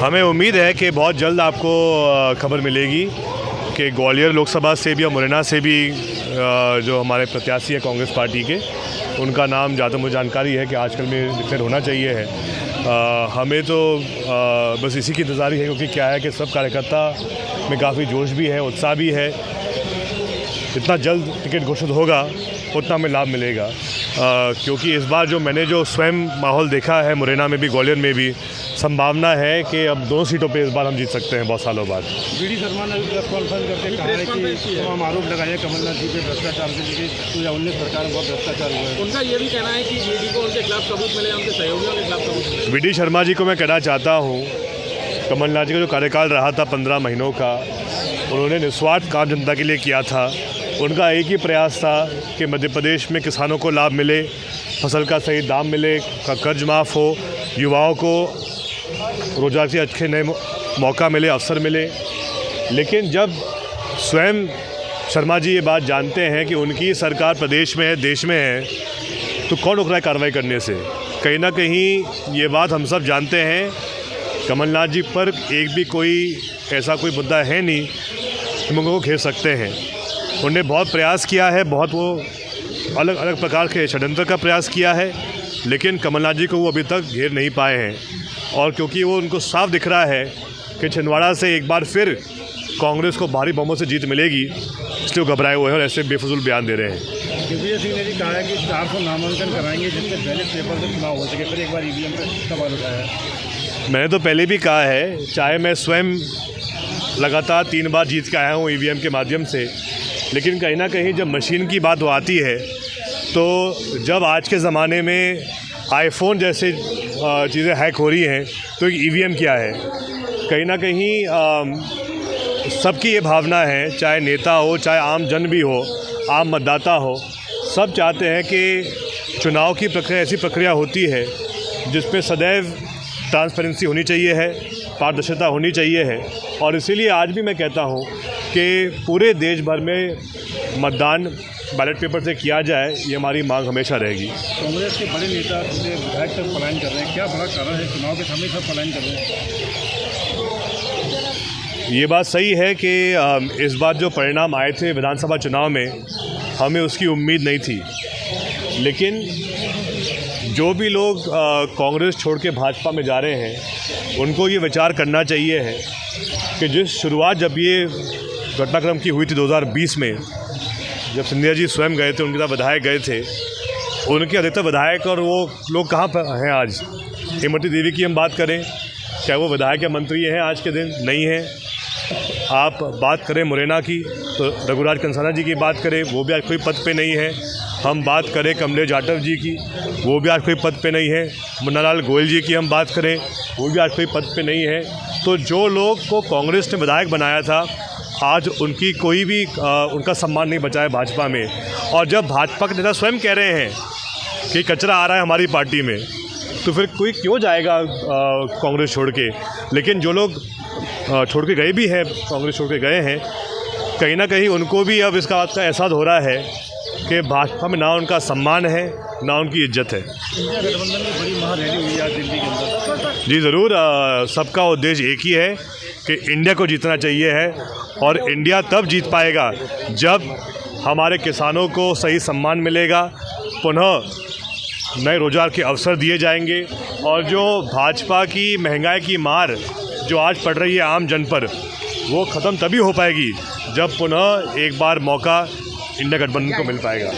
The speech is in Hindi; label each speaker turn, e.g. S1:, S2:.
S1: हमें उम्मीद है कि बहुत जल्द आपको खबर मिलेगी कि ग्वालियर लोकसभा से भी और मुरैना से भी जो हमारे प्रत्याशी हैं कांग्रेस पार्टी के, उनका नाम जहाँ तक मुझे जानकारी है कि आजकल में डिक्लेयर होना चाहिए है। हमें तो बस इसी की इंतज़ार है, क्योंकि क्या है कि सब कार्यकर्ता में काफ़ी जोश भी है, उत्साह भी है। जितना जल्द टिकट घोषित होगा उतना हमें लाभ मिलेगा, क्योंकि इस बार जो मैंने जो स्वयं माहौल देखा है मुरैना में भी ग्वालियर में भी, संभावना है कि अब 2 सीटों पे इस बार हम जीत सकते हैं बहुत सालों बाद।
S2: वीडी शर्मा ने प्रेस कॉन्फ्रेंस करके कहा है कि तमाम आरोप लगाए कमलनाथ जी पे भ्रष्टाचार के, 2019 सरकार में बहुत भ्रष्टाचार हुआ है। उनका ये भी कहना है कि वीडी को उनके खिलाफ सबूत मिले, उनके सहयोगियों के खिलाफ सबूत मिले।
S1: वीडी शर्मा जी को मैं कहना चाहता हूँ, कमलनाथ जी का जो कार्यकाल रहा था 15 महीनों का, उन्होंने निस्वार्थ काम जनता के लिए किया था। उनका एक ही प्रयास था कि मध्य प्रदेश में किसानों को लाभ मिले, फसल का सही दाम मिले, कर्ज माफ़ हो, युवाओं को रोज़गार के अच्छे नए मौका मिले, अवसर मिले। लेकिन जब स्वयं शर्मा जी ये बात जानते हैं कि उनकी सरकार प्रदेश में है, देश में है, तो कौन रोक रहा है कार्रवाई करने से? कहीं ना कहीं ये बात हम सब जानते हैं, कमलनाथ जी पर एक भी कोई ऐसा कोई मुद्दा है नहीं कि उनको घेर सकते हैं। उन्होंने बहुत प्रयास किया है, बहुत वो अलग अलग प्रकार के षड्यंत्र का प्रयास किया है, लेकिन कमलनाथ जी को वो अभी तक घेर नहीं पाए हैं। और क्योंकि वो उनको साफ दिख रहा है कि छिंदवाड़ा से एक बार फिर कांग्रेस को भारी बहुमत से जीत मिलेगी, इसलिए वो घबराए हुए हैं और ऐसे बेफजूल बयान दे रहे हैं।
S2: दिग्विजय सिंह ने भी कहा है कि 400 नामांकन कराएंगे जिससे बैलेट पेपर से चुनाव हो सके, फिर एक बार ईवीएम पर सवाल उठाया है।
S1: मैंने तो पहले भी कहा है, चाहे मैं स्वयं लगातार 3 बार जीत के आया हूँ ईवीएम के माध्यम से, लेकिन कहीं ना कहीं जब मशीन की बात आती है, तो जब आज के ज़माने में आईफोन जैसे चीज़ें हैक हो रही हैं, तो ईवीएम क्या है? कहीं ना कहीं सबकी ये भावना है, चाहे नेता हो, चाहे आम जन भी हो, आम मतदाता हो, सब चाहते हैं कि चुनाव की प्रक्रिया ऐसी प्रक्रिया होती है जिस पे सदैव ट्रांसपेरेंसी होनी चाहिए है, पारदर्शिता होनी चाहिए है। और इसीलिए आज भी मैं कहता हूँ कि पूरे देश भर में मतदान बैलेट पेपर से किया जाए, ये हमारी मांग हमेशा रहेगी।
S2: कांग्रेस के बड़े नेता विधायक तक पलायन कर रहे हैं, क्या बड़ा कारण है चुनाव के समय सब पलायन कर रहे हैं?
S1: ये बात सही है कि इस बार जो परिणाम आए थे विधानसभा चुनाव में, हमें उसकी उम्मीद नहीं थी। लेकिन जो भी लोग कांग्रेस छोड़ के भाजपा में जा रहे हैं, उनको ये विचार करना चाहिए है कि जिस शुरुआत जब ये घटनाक्रम की हुई थी 2020 में, जब सिंधिया जी स्वयं गए थे, उनके साथ विधायक गए थे, उनके अधिकतर विधायक और वो लोग कहाँ पर हैं आज? इमरती देवी की हम बात करें, क्या वो विधायक या मंत्री हैं आज के दिन? नहीं है। आप बात करें मुरैना की, तो रघुराज कंसाना जी की बात करें, वो भी आज कोई पद पे नहीं है। हम बात करें कमलेश जाटव जी की, वो भी आज कोई पद पे नहीं है। मुन्नालाल गोयल जी की हम बात करें, वो भी आज कोई पद पे नहीं है। तो जो लोग को कांग्रेस ने विधायक बनाया था, आज उनकी कोई भी उनका सम्मान नहीं बचा है भाजपा में। और जब भाजपा के नेता स्वयं कह रहे हैं कि कचरा आ रहा है हमारी पार्टी में, तो फिर कोई क्यों जाएगा कांग्रेस छोड़ के? लेकिन जो लोग छोड़ के गए भी हैं, कांग्रेस छोड़ के गए हैं, कहीं ना कहीं उनको भी अब इसका बात का एहसास हो रहा है कि भाजपा में ना उनका सम्मान है, ना उनकी इज्जत है।
S2: इंडिया गठबंधन की बड़ी महारैली हुई आज दिल्ली के अंदर।
S1: जी ज़रूर, सबका उद्देश्य एक ही है कि इंडिया को जीतना चाहिए है, और इंडिया तब जीत पाएगा जब हमारे किसानों को सही सम्मान मिलेगा, पुनः नए रोज़गार के अवसर दिए जाएंगे, और जो भाजपा की महंगाई की मार जो आज पड़ रही है आम जन पर, वो ख़त्म तभी हो पाएगी जब पुनः एक बार मौका इंडिया गठबंधन को मिल पाएगा।